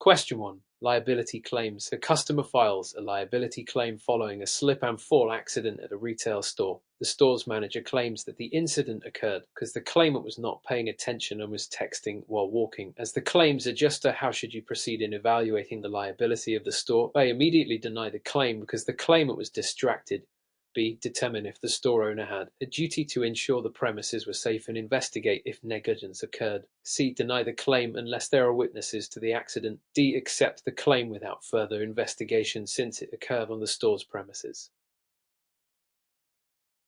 Question 1. Liability claims. A customer files a liability claim following a slip and fall accident at a retail store. The store's manager claims that the incident occurred because the claimant was not paying attention and was texting while walking. As the claims adjuster, how should you proceed in evaluating the liability of the store? A. Immediately deny the claim because the claimant was distracted. B. Determine if the store owner had a duty to ensure the premises were safe and investigate if negligence occurred. C. Deny the claim unless there are witnesses to the accident. D. Accept the claim without further investigation since it occurred on the store's premises.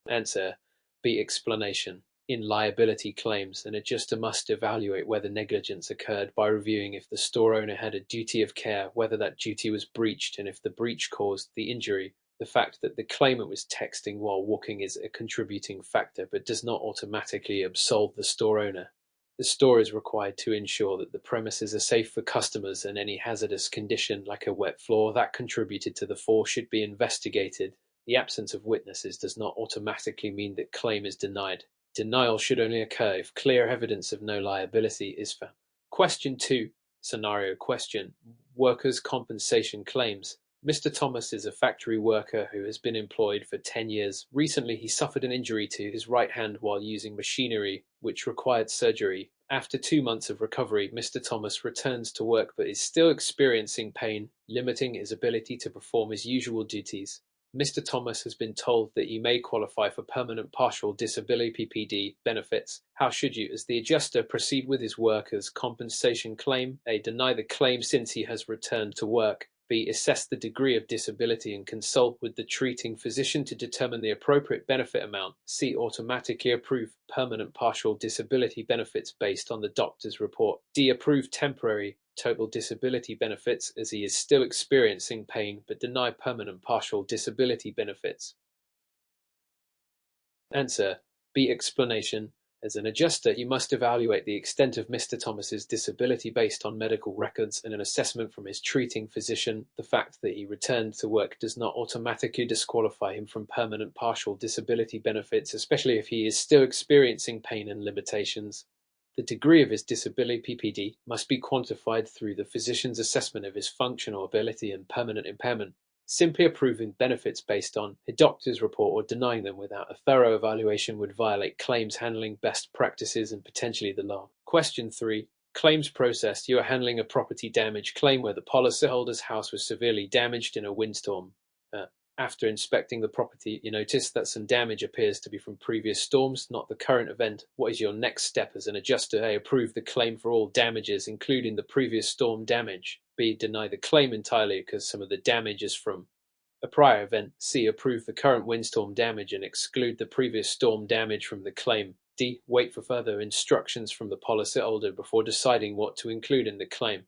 Answer. B. Explanation. In liability claims, an adjuster must evaluate whether negligence occurred by reviewing if the store owner had a duty of care, whether that duty was breached, and if the breach caused the injury. The fact that the claimant was texting while walking is a contributing factor, but does not automatically absolve the store owner. The store is required to ensure that the premises are safe for customers, and any hazardous condition, like a wet floor, that contributed to the fall should be investigated. The absence of witnesses does not automatically mean that claim is denied. Denial should only occur if clear evidence of no liability is found. Question 2. Scenario question. Workers' compensation claims. Mr. Thomas is a factory worker who has been employed for 10 years. Recently, he suffered an injury to his right hand while using machinery, which required surgery. After 2 months of recovery, Mr. Thomas returns to work but is still experiencing pain, limiting his ability to perform his usual duties. Mr. Thomas has been told that he may qualify for permanent partial disability (PPD) benefits. How should you, as the adjuster, proceed with his workers' compensation claim? A. Deny the claim since he has returned to work. B. Assess the degree of disability and consult with the treating physician to determine the appropriate benefit amount. C. Automatically approve permanent partial disability benefits based on the doctor's report. D. Approve temporary total disability benefits as he is still experiencing pain, but deny permanent partial disability benefits. Answer. B. Explanation. As an adjuster, you must evaluate the extent of Mr. Thomas's disability based on medical records and an assessment from his treating physician. The fact that he returned to work does not automatically disqualify him from permanent partial disability benefits, especially if he is still experiencing pain and limitations. The degree of his disability (PPD) must be quantified through the physician's assessment of his functional ability and permanent impairment. Simply approving benefits based on a doctor's report or denying them without a thorough evaluation would violate claims handling best practices and potentially the law. Question 3. Claims processed. You are handling a property damage claim where the policyholder's house was severely damaged in a windstorm. After inspecting the property, you notice that some damage appears to be from previous storms, not the current event. What is your next step as an adjuster? A. Approve the claim for all damages, including the previous storm damage. B. Deny the claim entirely because some of the damage is from a prior event. C. Approve the current windstorm damage and exclude the previous storm damage from the claim. D. Wait for further instructions from the policyholder before deciding what to include in the claim.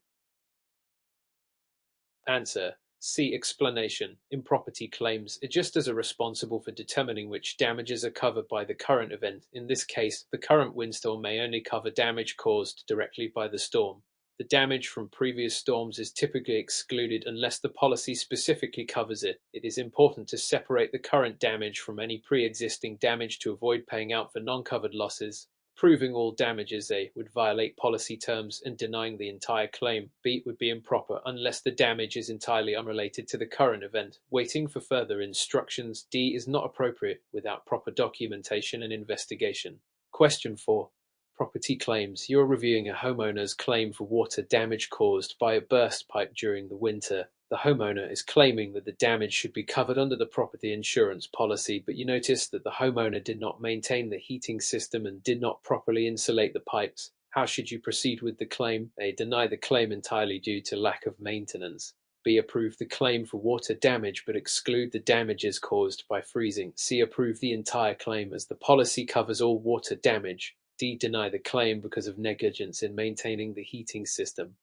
Answer. C. Explanation. In property claims, adjusters are responsible for determining which damages are covered by the current event. In this case, the current windstorm may only cover damage caused directly by the storm. The damage from previous storms is typically excluded unless the policy specifically covers it. It is important to separate the current damage from any pre-existing damage to avoid paying out for non-covered losses. Proving all damages A would violate policy terms, and denying the entire claim B would be improper unless the damage is entirely unrelated to the current event. Waiting for further instructions D is not appropriate without proper documentation and investigation. Question 4. Property claims. You are reviewing a homeowner's claim for water damage caused by a burst pipe during the winter. The homeowner is claiming that the damage should be covered under the property insurance policy, but you notice that the homeowner did not maintain the heating system and did not properly insulate the pipes. How should you proceed with the claim? A. Deny the claim entirely due to lack of maintenance. B. Approve the claim for water damage but exclude the damages caused by freezing. C. Approve the entire claim as the policy covers all water damage. D. Deny the claim because of negligence in maintaining the heating system.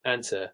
Answer.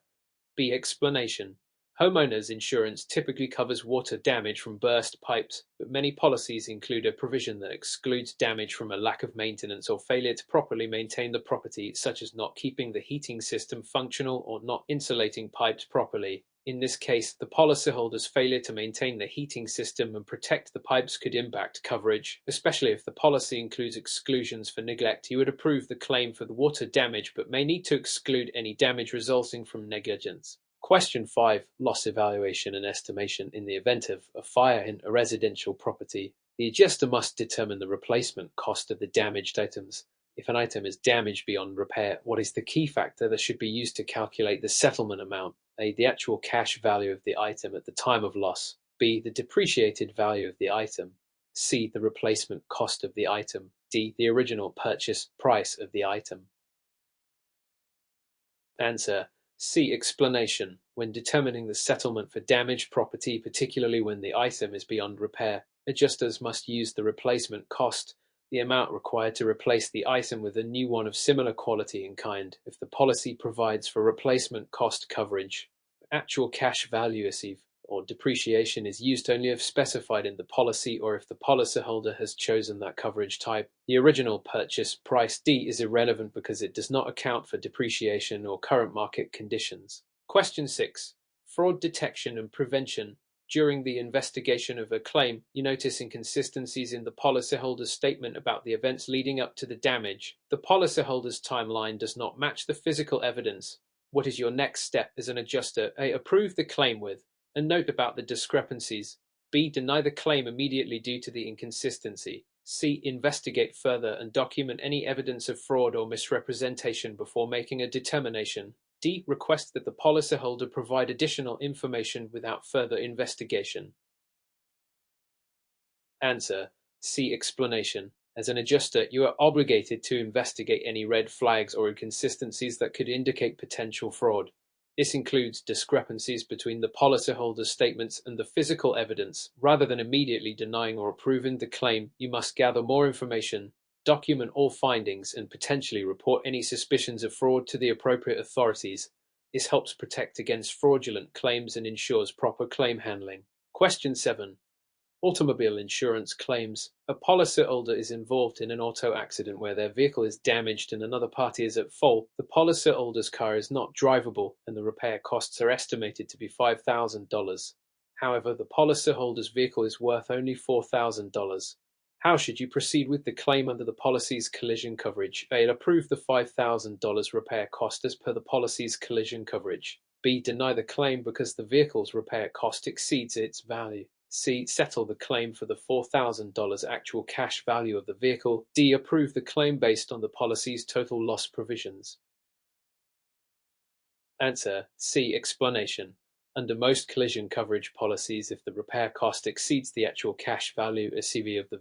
B. Explanation. Homeowners insurance typically covers water damage from burst pipes, but many policies include a provision that excludes damage from a lack of maintenance or failure to properly maintain the property, such as not keeping the heating system functional or not insulating pipes properly. In this case, the policyholder's failure to maintain the heating system and protect the pipes could impact coverage, especially if the policy includes exclusions for neglect. You would approve the claim for the water damage but may need to exclude any damage resulting from negligence. Question 5. Loss evaluation and estimation. In the event of a fire in a residential property, the adjuster must determine the replacement cost of the damaged items. If an item is damaged beyond repair, what is the key factor that should be used to calculate the settlement amount? A. The actual cash value of the item at the time of loss. B. The depreciated value of the item. C. The replacement cost of the item. D. The original purchase price of the item. Answer. C. Explanation. When determining the settlement for damaged property, particularly when the item is beyond repair, adjusters must use the replacement cost, the amount required to replace the item with a new one of similar quality and kind, if the policy provides for replacement cost coverage. Actual cash value or depreciation is used only if specified in the policy or if the policyholder has chosen that coverage type. The original purchase price D is irrelevant because it does not account for depreciation or current market conditions. Question 6. Fraud detection and prevention. During the investigation of a claim, you notice inconsistencies in the policyholder's statement about the events leading up to the damage. The policyholder's timeline does not match the physical evidence. What is your next step as an adjuster? A. Approve the claim with a note about the discrepancies. B. Deny the claim immediately due to the inconsistency. C. Investigate further and document any evidence of fraud or misrepresentation before making a determination. D. Request that the policyholder provide additional information without further investigation. Answer. C. Explanation. As an adjuster, you are obligated to investigate any red flags or inconsistencies that could indicate potential fraud. This includes discrepancies between the policyholder's statements and the physical evidence. Rather than immediately denying or approving the claim, you must gather more information, document all findings, and potentially report any suspicions of fraud to the appropriate authorities. This helps protect against fraudulent claims and ensures proper claim handling. Question 7. Automobile insurance claims. A policyholder is involved in an auto accident where their vehicle is damaged and another party is at fault. The policyholder's car is not drivable and the repair costs are estimated to be $5,000. However, the policyholder's vehicle is worth only $4,000. How should you proceed with the claim under the policy's collision coverage? A. Approve the $5,000 repair cost as per the policy's collision coverage. B. Deny the claim because the vehicle's repair cost exceeds its value. C. Settle the claim for the $4,000 actual cash value of the vehicle. D. Approve the claim based on the policy's total loss provisions. Answer. C. Explanation. Under most collision coverage policies, if the repair cost exceeds the actual cash value (CV) of the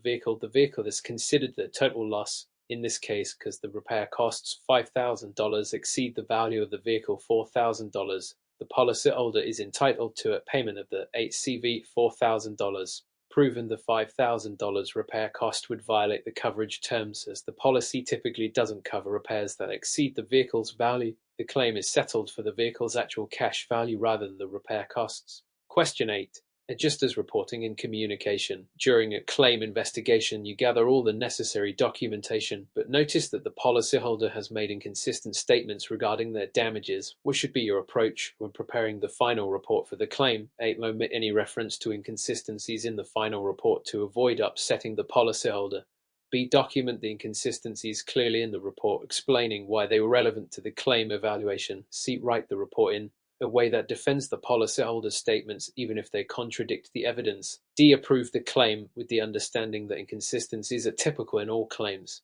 vehicle is considered the total loss. In this case, because the repair costs $5,000 exceed the value of the vehicle $4,000, the policyholder is entitled to a payment of the CV $4,000. Proven the $5,000 repair cost would violate the coverage terms, as the policy typically doesn't cover repairs that exceed the vehicle's value. The claim is settled for the vehicle's actual cash value rather than the repair costs. Question 8. Adjusters reporting and communication. During a claim investigation, you gather all the necessary documentation, but notice that the policyholder has made inconsistent statements regarding their damages. What should be your approach when preparing the final report for the claim? A. Omit any reference to inconsistencies in the final report to avoid upsetting the policyholder. B. Document the inconsistencies clearly in the report, explaining why they were relevant to the claim evaluation. C. Write the report in a way that defends the policyholder's statements even if they contradict the evidence. D. Approve the claim with the understanding that inconsistencies are typical in all claims.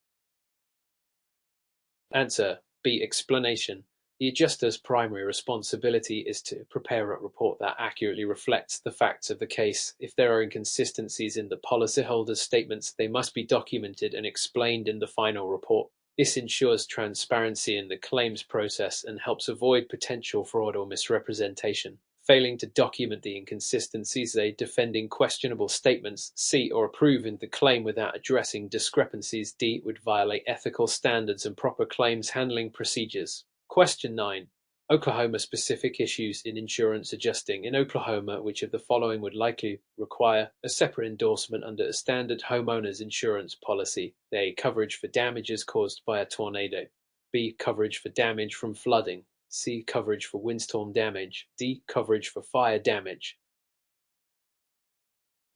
Answer. B. Explanation. The adjuster's primary responsibility is to prepare a report that accurately reflects the facts of the case. If there are inconsistencies in the policyholder's statements, they must be documented and explained in the final report. This ensures transparency in the claims process and helps avoid potential fraud or misrepresentation. Failing to document the inconsistencies, defending questionable statements, C. or approving the claim without addressing discrepancies, D. would violate ethical standards and proper claims handling procedures. Question 9. Oklahoma-specific issues in insurance adjusting. In Oklahoma, which of the following would likely require a separate endorsement under a standard homeowners insurance policy? A. Coverage for damages caused by a tornado. B. Coverage for damage from flooding. C. Coverage for windstorm damage. D. Coverage for fire damage.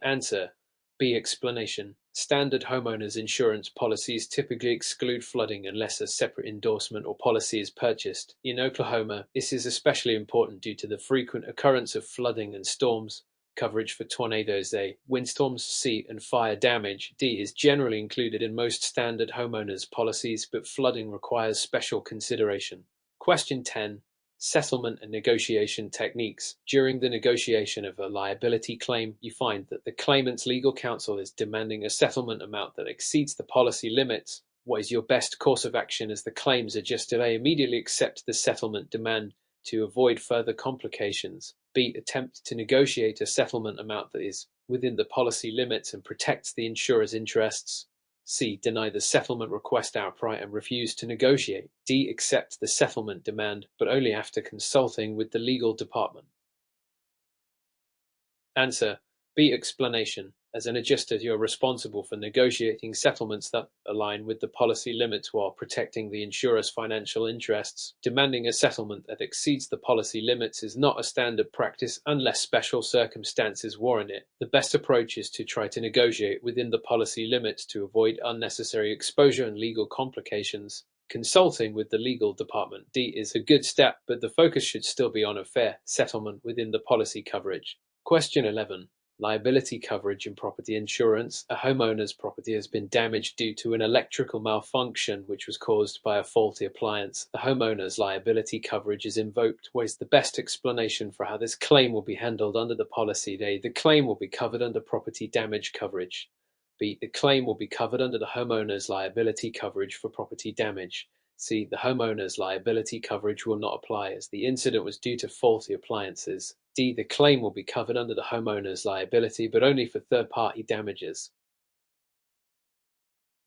Answer: B. Explanation. Standard homeowners insurance policies typically exclude flooding unless a separate endorsement or policy is purchased. In Oklahoma, this is especially important due to the frequent occurrence of flooding and storms. Coverage for tornadoes A, windstorms C, and fire damage D is generally included in most standard homeowners policies, but flooding requires special consideration. Question 10. Settlement and negotiation techniques. During the negotiation of a liability claim, you find that the claimant's legal counsel is demanding a settlement amount that exceeds the policy limits. What is your best course of action as the claims adjuster? A. Immediately accept the settlement demand to avoid further complications. B. Attempt to negotiate a settlement amount that is within the policy limits and protects the insurer's interests. C. Deny the settlement request outright and refuse to negotiate. D. Accept the settlement demand, but only after consulting with the legal department. Answer: B. Explanation. As an adjuster, you are responsible for negotiating settlements that align with the policy limits while protecting the insurer's financial interests. Demanding a settlement that exceeds the policy limits is not a standard practice unless special circumstances warrant it. The best approach is to try to negotiate within the policy limits to avoid unnecessary exposure and legal complications. Consulting with the legal department D is a good step, but the focus should still be on a fair settlement within the policy coverage. Question 11. Liability coverage in property insurance. A homeowner's property has been damaged due to an electrical malfunction which was caused by a faulty appliance. The homeowner's liability coverage is invoked. What is the best explanation for how this claim will be handled under the policy? A. The claim will be covered under property damage coverage. B. The claim will be covered under the homeowner's liability coverage for property damage. C. The homeowner's liability coverage will not apply as the incident was due to faulty appliances. D. The claim will be covered under the homeowner's liability, but only for third-party damages.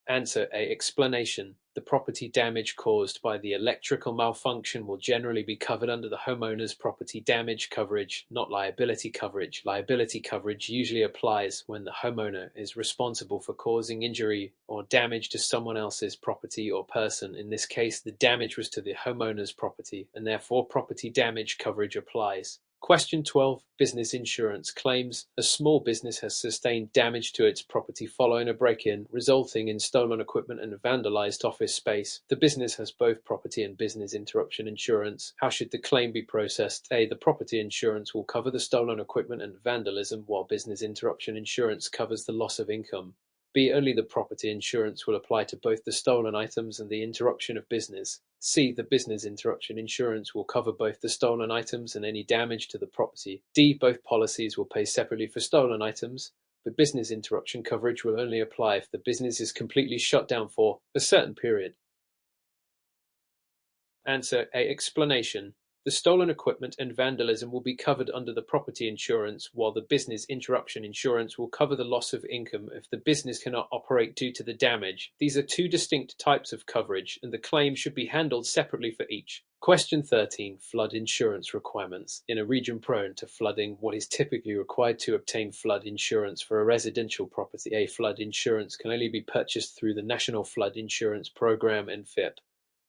Answer A. Explanation. The property damage caused by the electrical malfunction will generally be covered under the homeowner's property damage coverage, not liability coverage. Liability coverage usually applies when the homeowner is responsible for causing injury or damage to someone else's property or person. In this case, the damage was to the homeowner's property, and therefore property damage coverage applies. Question 12. Business insurance claims. A small business has sustained damage to its property following a break-in, resulting in stolen equipment and vandalized office space. The business has both property and business interruption insurance. How should the claim be processed? A. The property insurance will cover the stolen equipment and vandalism, while business interruption insurance covers the loss of income. B. Only the property insurance will apply to both the stolen items and the interruption of business. C. The business interruption insurance will cover both the stolen items and any damage to the property. D. Both policies will pay separately for stolen items, but business interruption coverage will only apply if the business is completely shut down for a certain period. Answer A. Explanation. The stolen equipment and vandalism will be covered under the property insurance, while the business interruption insurance will cover the loss of income if the business cannot operate due to the damage. These are two distinct types of coverage, and the claim should be handled separately for each. Question 13. Flood insurance requirements. In a region prone to flooding, what is typically required to obtain flood insurance for a residential property? A. Flood insurance can only be purchased through the National Flood Insurance Program and FIP.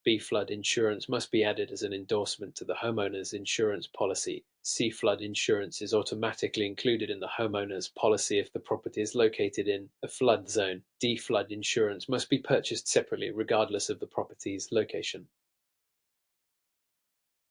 B. Flood insurance must be added as an endorsement to the homeowner's insurance policy. C. Flood insurance is automatically included in the homeowner's policy if the property is located in a flood zone. D. Flood insurance must be purchased separately regardless of the property's location.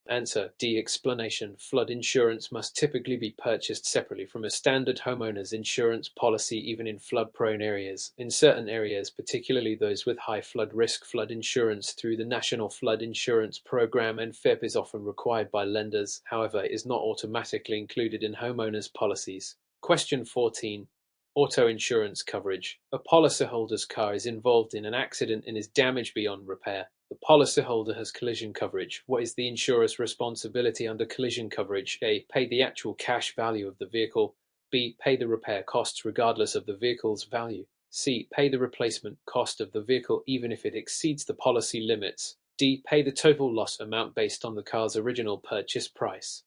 Answer D. Explanation. Flood insurance must typically be purchased separately from a standard homeowner's insurance policy, even in flood-prone areas. In certain areas, particularly those with high flood risk, flood insurance through the National Flood Insurance Program and FIP is often required by lenders. However, it is not automatically included in homeowners' policies. Question 14. Auto insurance coverage. A policyholder's car is involved in an accident and is damaged beyond repair. The policyholder has collision coverage. What is the insurer's responsibility under collision coverage? A. Pay the actual cash value of the vehicle. B. Pay the repair costs regardless of the vehicle's value. C. Pay the replacement cost of the vehicle even if it exceeds the policy limits. D. Pay the total loss amount based on the car's original purchase price.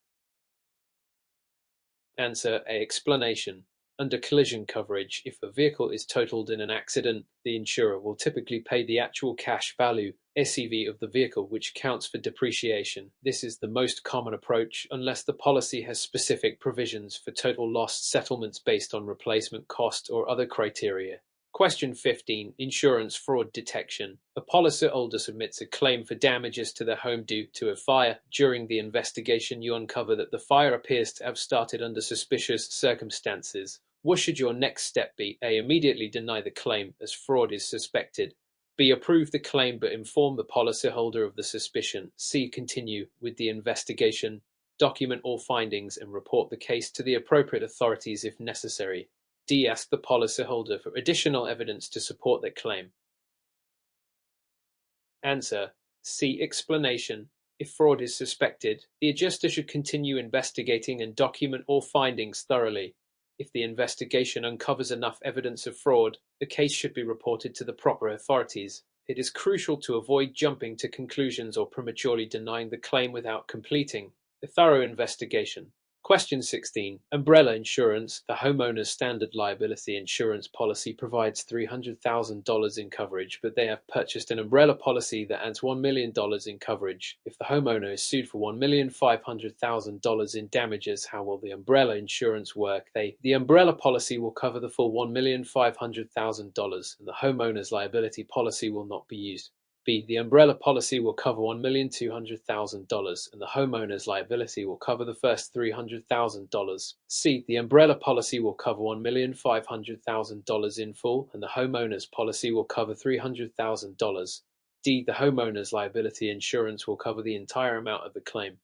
Answer A. Explanation. Under collision coverage, if a vehicle is totaled in an accident, the insurer will typically pay the actual cash value (SCV) of the vehicle, which counts for depreciation. This is the most common approach unless the policy has specific provisions for total loss settlements based on replacement cost or other criteria. Question 15. Insurance fraud detection. A policyholder submits a claim for damages to their home due to a fire. During the investigation, you uncover that the fire appears to have started under suspicious circumstances. What should your next step be? A. Immediately deny the claim as fraud is suspected. B. Approve the claim but inform the policyholder of the suspicion. C. Continue with the investigation. Document all findings and report the case to the appropriate authorities if necessary. D. Ask the policyholder for additional evidence to support their claim. Answer C. Explanation. If fraud is suspected, the adjuster should continue investigating and document all findings thoroughly. If the investigation uncovers enough evidence of fraud, the case should be reported to the proper authorities. It is crucial to avoid jumping to conclusions or prematurely denying the claim without completing a thorough investigation. Question 16. Umbrella insurance. The homeowner's standard liability insurance policy provides $300,000 in coverage, but they have purchased an umbrella policy that adds $1 million in coverage. If the homeowner is sued for $1,500,000 in damages, how will the umbrella insurance work? The umbrella policy will cover the full $1,500,000, and the homeowner's liability policy will not be used. B. The umbrella policy will cover $1,200,000 and the homeowner's liability will cover the first $300,000. C. The umbrella policy will cover $1,500,000 in full and the homeowner's policy will cover $300,000. D. The homeowner's liability insurance will cover the entire amount of the claim.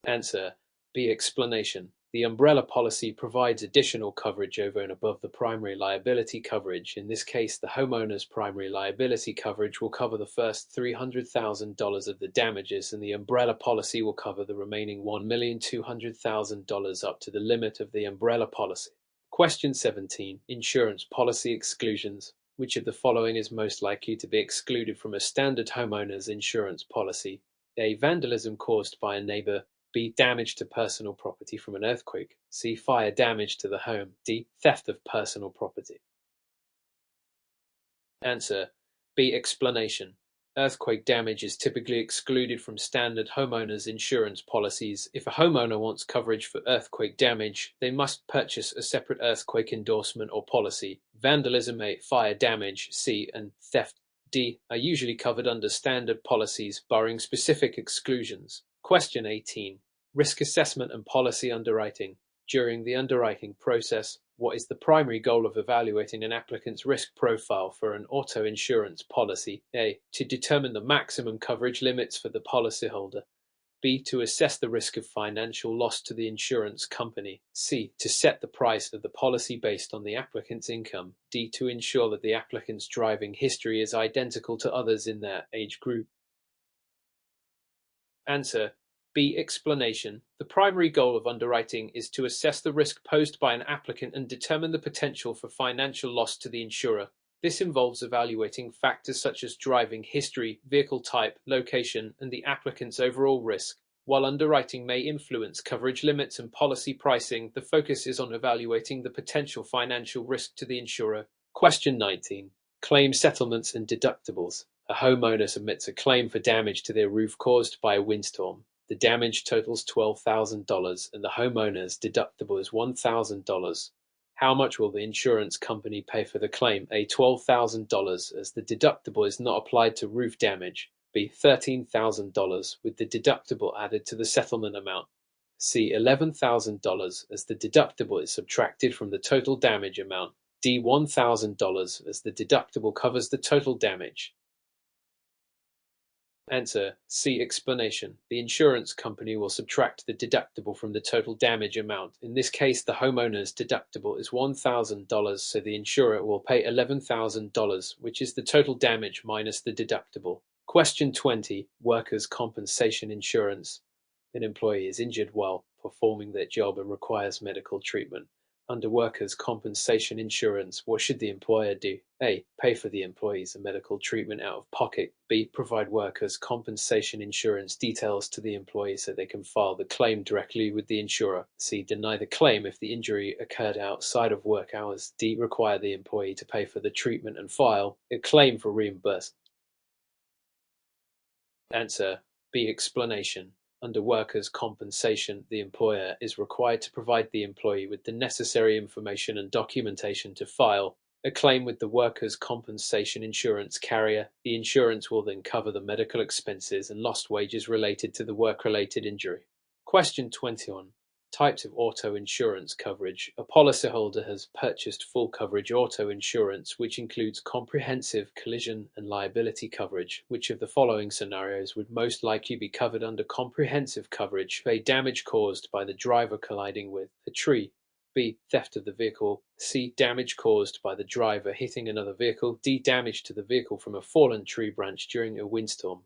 Answer B. Explanation. The umbrella policy provides additional coverage over and above the primary liability coverage. In this case, the homeowner's primary liability coverage will cover the first $300,000 of the damages, and the umbrella policy will cover the remaining $1,200,000 up to the limit of the umbrella policy. Question 17. Insurance policy exclusions. Which of the following is most likely to be excluded from a standard homeowner's insurance policy? A. Vandalism caused by a neighbor. B. Damage to personal property from an earthquake. C. Fire damage to the home. D. Theft of personal property. Answer B. Explanation. Earthquake damage is typically excluded from standard homeowners insurance policies. If a homeowner wants coverage for earthquake damage, they must purchase a separate earthquake endorsement or policy. Vandalism A, fire damage C, and theft D are usually covered under standard policies, barring specific exclusions. Question 18. Risk assessment and policy underwriting. During the underwriting process, what is the primary goal of evaluating an applicant's risk profile for an auto insurance policy? A. To determine the maximum coverage limits for the policyholder. B. To assess the risk of financial loss to the insurance company. C. To set the price of the policy based on the applicant's income. D. To ensure that the applicant's driving history is identical to others in their age group. Answer B. Explanation. The primary goal of underwriting is to assess the risk posed by an applicant and determine the potential for financial loss to the insurer. This involves evaluating factors such as driving history, vehicle type, location, and the applicant's overall risk. While underwriting may influence coverage limits and policy pricing, the focus is on evaluating the potential financial risk to the insurer. Question 19. Claim settlements and deductibles. A homeowner submits a claim for damage to their roof caused by a windstorm. The damage totals $12,000 and the homeowner's deductible is $1,000. How much will the insurance company pay for the claim? A. $12,000 as the deductible is not applied to roof damage. B. $13,000 with the deductible added to the settlement amount. C. $11,000 as the deductible is subtracted from the total damage amount. D. $1,000 as the deductible covers the total damage. Answer C. Explanation. The insurance company will subtract the deductible from the total damage amount. In this case, the homeowner's deductible is $1,000, so the insurer will pay $11,000, which is the total damage minus the deductible. Question 20. Workers' compensation insurance. An employee is injured while performing their job and requires medical treatment. Under workers' compensation insurance, what should the employer do? A. Pay for the employees and medical treatment out of pocket. B. Provide workers' compensation insurance details to the employee so they can file the claim directly with the insurer. C. Deny the claim if the injury occurred outside of work hours. D. Require the employee to pay for the treatment and file a claim for reimbursement. Answer: B. Explanation. Under workers' compensation, the employer is required to provide the employee with the necessary information and documentation to file a claim with the workers' compensation insurance carrier. The insurance will then cover the medical expenses and lost wages related to the work-related injury. Question 21. Types of auto insurance coverage. A policyholder has purchased full coverage auto insurance, which includes comprehensive collision and liability coverage. Which of the following scenarios would most likely be covered under comprehensive coverage? A. Damage caused by the driver colliding with a tree. B. Theft of the vehicle. C. Damage caused by the driver hitting another vehicle. D. Damage to the vehicle from a fallen tree branch during a windstorm.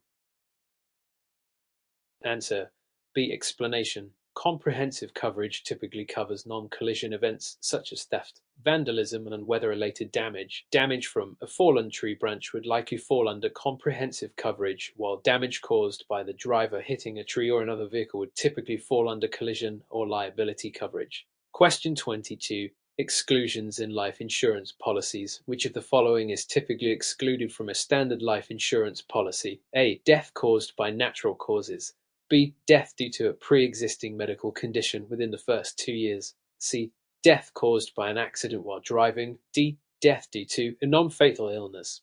Answer: B. Explanation. Comprehensive coverage typically covers non-collision events such as theft, vandalism, and weather-related damage. Damage from a fallen tree branch would likely fall under comprehensive coverage, while damage caused by the driver hitting a tree or another vehicle would typically fall under collision or liability coverage. Question 22. Exclusions in life insurance policies. Which of the following is typically excluded from a standard life insurance policy? A. Death caused by natural causes. B. Death due to a pre-existing medical condition within the first 2 years. C. Death caused by an accident while driving. D. Death due to a non-fatal illness.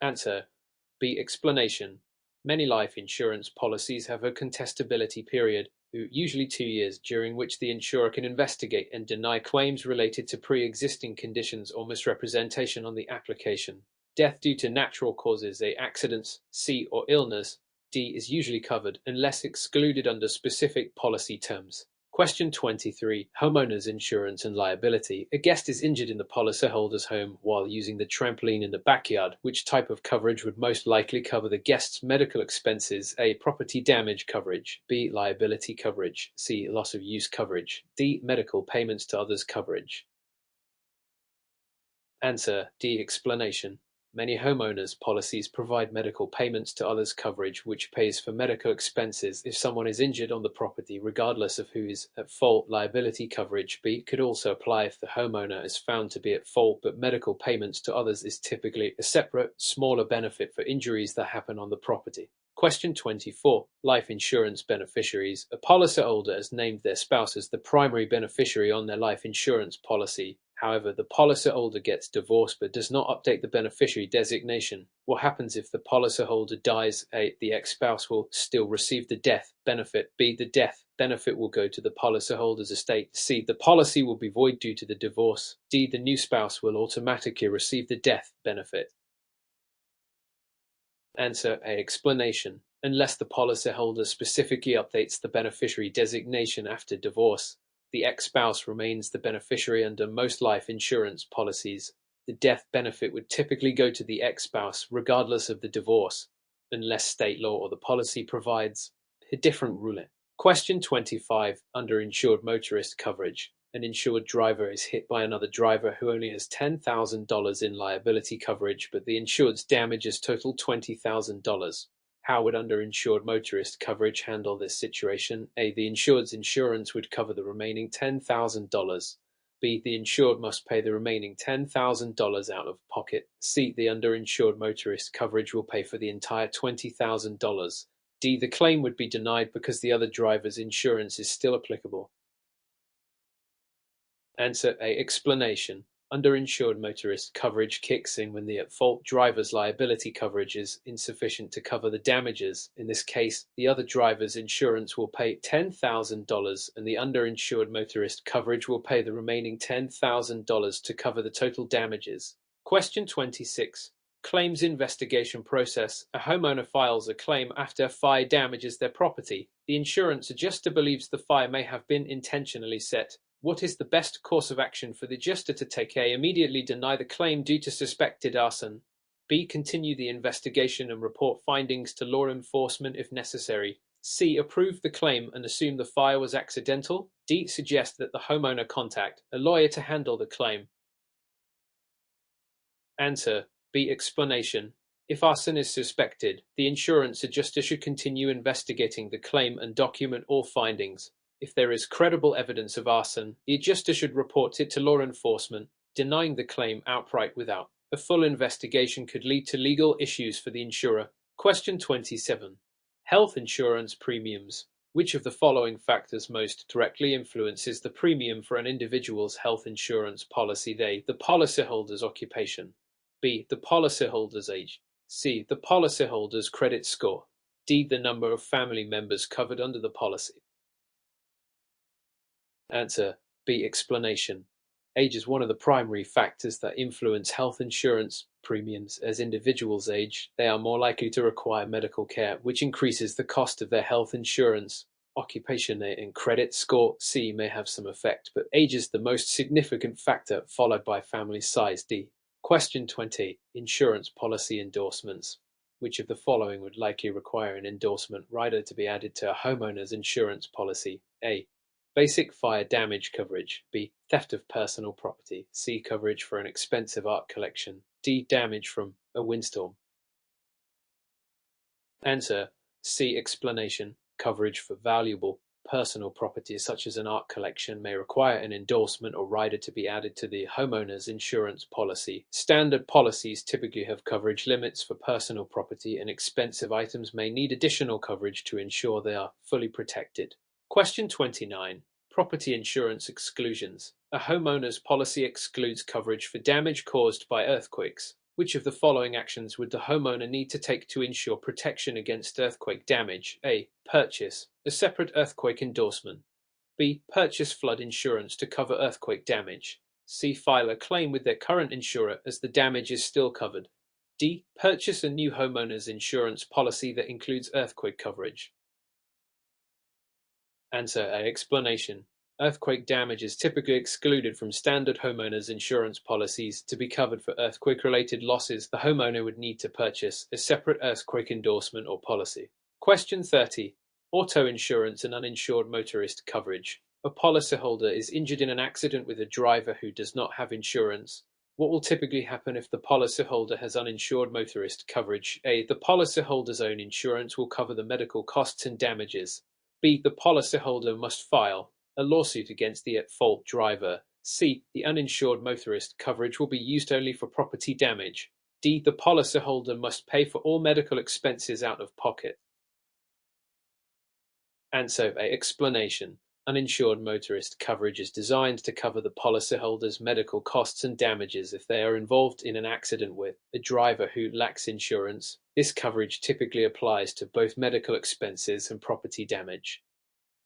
Answer: B. Explanation. Many life insurance policies have a contestability period, usually 2 years, during which the insurer can investigate and deny claims related to pre-existing conditions or misrepresentation on the application. Death due to natural causes, A. Accidents, C. Or illness, D. is usually covered, unless excluded under specific policy terms. Question 23. Homeowners insurance and liability. A guest is injured in the policyholder's home while using the trampoline in the backyard. Which type of coverage would most likely cover the guest's medical expenses? A. Property damage coverage. B. Liability coverage. C. Loss of use coverage. D. Medical payments to others coverage. Answer: D. Explanation. Many homeowners policies provide medical payments to others coverage, which pays for medical expenses if someone is injured on the property, regardless of who is at fault. Liability coverage, B, could also apply if the homeowner is found to be at fault, but medical payments to others is typically a separate, smaller benefit for injuries that happen on the property. Question 24. Life insurance beneficiaries. A policyholder has named their spouse as the primary beneficiary on their life insurance policy. However, the policyholder gets divorced but does not update the beneficiary designation. What happens if the policyholder dies? A. The ex-spouse will still receive the death benefit. B. The death benefit will go to the policyholder's estate. C. The policy will be void due to the divorce. D. The new spouse will automatically receive the death benefit. Answer: A. Explanation. Unless the policyholder specifically updates the beneficiary designation after divorce, the ex-spouse remains the beneficiary under most life insurance policies. The death benefit would typically go to the ex-spouse regardless of the divorce, unless state law or the policy provides a different ruling. Question 25. Underinsured motorist coverage. An insured driver is hit by another driver who only has $10,000 in liability coverage, but the insured's damages total $20,000. How would underinsured motorist coverage handle this situation? A. The insured's insurance would cover the remaining $10,000. B. The insured must pay the remaining $10,000 out of pocket. C. The underinsured motorist coverage will pay for the entire $20,000. D. The claim would be denied because the other driver's insurance is still applicable. Answer: A. Explanation. Underinsured motorist coverage kicks in when the at-fault driver's liability coverage is insufficient to cover the damages. In this case, the other driver's insurance will pay $10,000 and the underinsured motorist coverage will pay the remaining $10,000 to cover the total damages. Question 26. Claims investigation process. A homeowner files a claim after a fire damages their property. The insurance adjuster believes the fire may have been intentionally set. What is the best course of action for the adjuster to take? A. Immediately deny the claim due to suspected arson. B. Continue the investigation and report findings to law enforcement if necessary. C. Approve the claim and assume the fire was accidental. D. Suggest that the homeowner contact a lawyer to handle the claim. Answer B. Explanation. If arson is suspected, the insurance adjuster should continue investigating the claim and document all findings. If there is credible evidence of arson, the adjuster should report it to law enforcement, denying the claim outright without. A full investigation could lead to legal issues for the insurer. Question 27. Health insurance premiums. Which of the following factors most directly influences the premium for an individual's health insurance policy? A. The policyholder's occupation. B. The policyholder's age. C. The policyholder's credit score. D. The number of family members covered under the policy. Answer B. Explanation. Age is one of the primary factors that influence health insurance premiums. As individuals age, they are more likely to require medical care, which increases the cost of their health insurance. Occupation A and credit score C may have some effect, but age is the most significant factor, followed by family size D. Question 20. Insurance policy endorsements. Which of the following would likely require an endorsement rider to be added to a homeowner's insurance policy? A. Basic fire damage coverage. B. Theft of personal property. C. Coverage for an expensive art collection. D. Damage from a windstorm. Answer C. Explanation. Coverage for valuable personal property such as an art collection may require an endorsement or rider to be added to the homeowner's insurance policy. Standard policies typically have coverage limits for personal property, and expensive items may need additional coverage to ensure they are fully protected. Question 29. Property insurance exclusions. A homeowner's policy excludes coverage for damage caused by earthquakes. Which of the following actions would the homeowner need to take to ensure protection against earthquake damage? A. Purchase a separate earthquake endorsement. B. Purchase flood insurance to cover earthquake damage. C. File a claim with their current insurer as the damage is still covered. D. Purchase a new homeowner's insurance policy that includes earthquake coverage. Answer A. Explanation. Earthquake damage is typically excluded from standard homeowners insurance policies. To be covered for earthquake-related losses, the homeowner would need to purchase a separate earthquake endorsement or policy. Question 30. Auto insurance and uninsured motorist coverage. A policyholder is injured in an accident with a driver who does not have insurance. What will typically happen if the policyholder has uninsured motorist coverage? A. The policyholder's own insurance will cover the medical costs and damages. B. The policyholder must file a lawsuit against the at-fault driver. C. The uninsured motorist coverage will be used only for property damage. D. The policyholder must pay for all medical expenses out of pocket. Answer A. Explanation. Uninsured motorist coverage is designed to cover the policyholder's medical costs and damages if they are involved in an accident with a driver who lacks insurance. This coverage typically applies to both medical expenses and property damage.